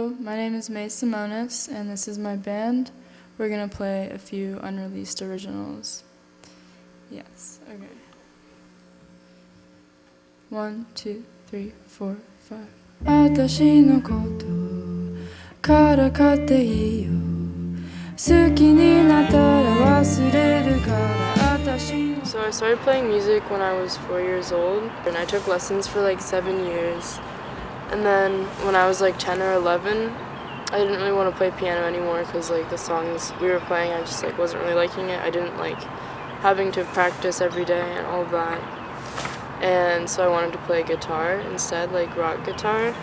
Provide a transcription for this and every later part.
Hello, my name is Semones, and this is my band. We're gonna play a few unreleased originals. Yes, okay. 1, 2, 3, 4, 5. 私のことからかっていいよ。好きになったら忘れるから私の So I started playing music when I was 4 years old, and I took lessons for like 7 years. And then when I was like 10 or 11, I didn't really want to play piano anymore because like the songs we were playing, I just like wasn't really liking it. I didn't like having to practice every day and all of that. And so I wanted to play guitar instead, like rock guitar.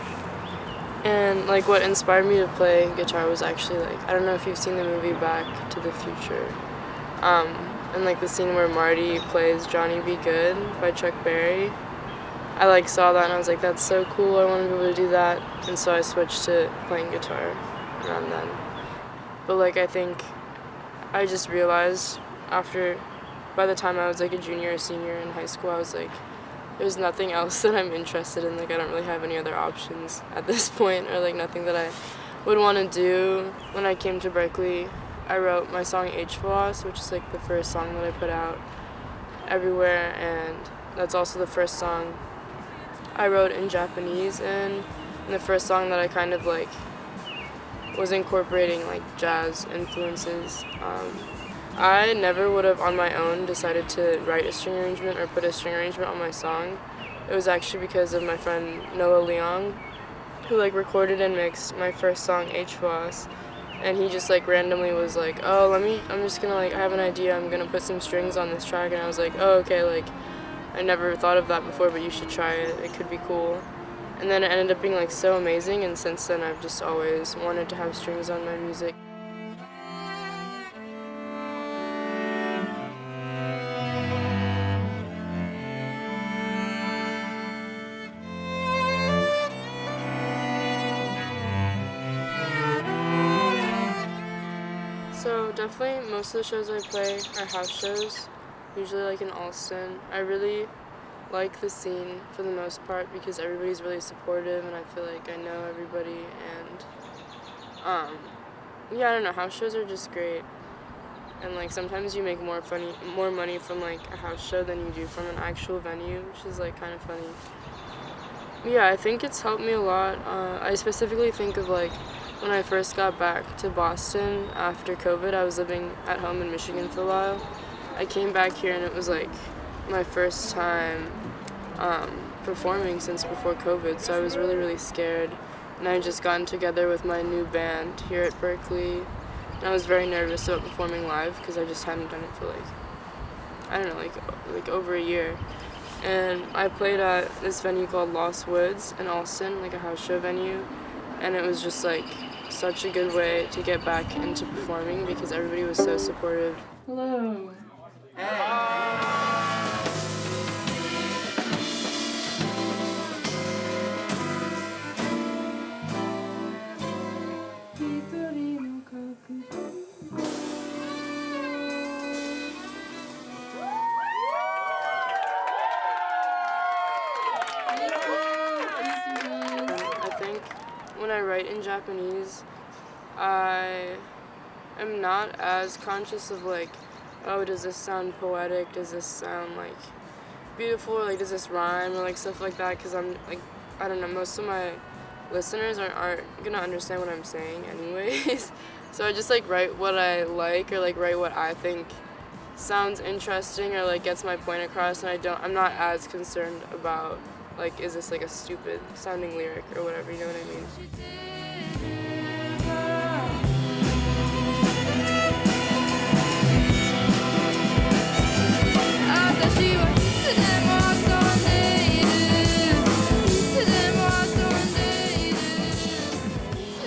And like what inspired me to play guitar was actually like, I don't know if you've seen the movie Back to the Future. And like the scene where Marty plays Johnny Be Good by Chuck Berry. I like saw that and I was like, that's so cool, I want to be able to do that. And so I switched to playing guitar around then. But like I think I just realized by the time I was like a junior or senior in high school, I was like, there's nothing else that I'm interested in. Like I don't really have any other options at this point, or like nothing that I would want to do. When I came to Berkeley, I wrote my song H-Floss, which is like the first song that I put out everywhere, and that's also the first song I wrote in Japanese, and the first song that I kind of like was incorporating like jazz influences. I never would have on my own decided to write a string arrangement or put a string arrangement on my song. It was actually because of my friend Noah Leong, who like recorded and mixed my first song H-Floss, and he just like randomly was like, oh, I'm just gonna like, I have an idea, I'm gonna put some strings on this track, and I was like, oh, okay, like I never thought of that before, but you should try it, it could be cool. And then it ended up being like so amazing, and since then I've just always wanted to have strings on my music. So definitely most of the shows I play are house shows, usually like in Alston. I really like the scene for the most part because everybody's really supportive and I feel like I know everybody, and yeah, I don't know, house shows are just great. And like sometimes you make more money from like a house show than you do from an actual venue, which is like kind of funny. Yeah, I think it's helped me a lot. I specifically think of like when I first got back to Boston after COVID. I was living at home in Michigan for a while. I came back here and it was like my first time performing since before COVID, so I was really, really scared. And I had just gotten together with my new band here at Berkeley, and I was very nervous about performing live because I just hadn't done it for like, I don't know, like over a year. And I played at this venue called Lost Woods in Alston, like a house show venue, and it was just like such a good way to get back into performing because everybody was so supportive. Hello. I think when I write in Japanese, I am not as conscious of like, oh, does this sound poetic? Does this sound like beautiful? Or, like, does this rhyme or like stuff like that? Because I'm like, I don't know, most of my listeners aren't gonna understand what I'm saying anyways. So I just like write what I like, or like write what I think sounds interesting or like gets my point across, and I'm not as concerned about like, is this like a stupid sounding lyric or whatever, you know what I mean?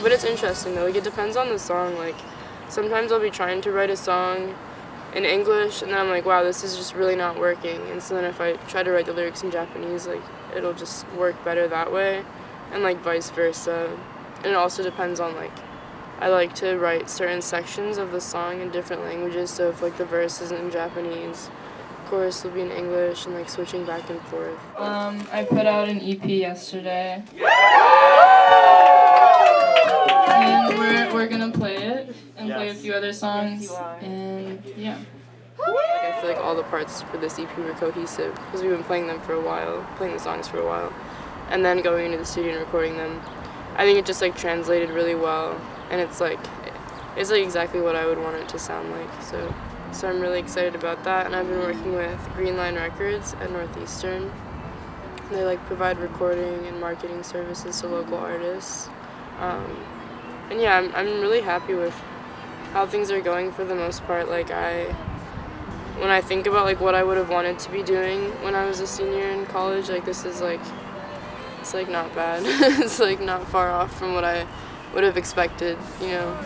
But it's interesting though, like it depends on the song. Like sometimes I'll be trying to write a song in English and then I'm like, wow, this is just really not working. And so then if I try to write the lyrics in Japanese, like it'll just work better that way, and like vice versa. And it also depends on like, I like to write certain sections of the song in different languages, so if like the verse is in Japanese, chorus will be in English, and like switching back and forth. I put out an EP yesterday. and we're gonna play it and play a few other songs, and yeah. I feel like all the parts for this EP were cohesive because we've been playing the songs for a while, and then going into the studio and recording them. I think it just like translated really well, and it's like exactly what I would want it to sound like. So I'm really excited about that, and I've been working with Green Line Records at Northeastern. They like provide recording and marketing services to local artists, and yeah, I'm really happy with how things are going for the most part. Like when I think about like what I would have wanted to be doing when I was a senior in college, like this is like, it's like not bad. It's like not far off from what I would have expected, you know.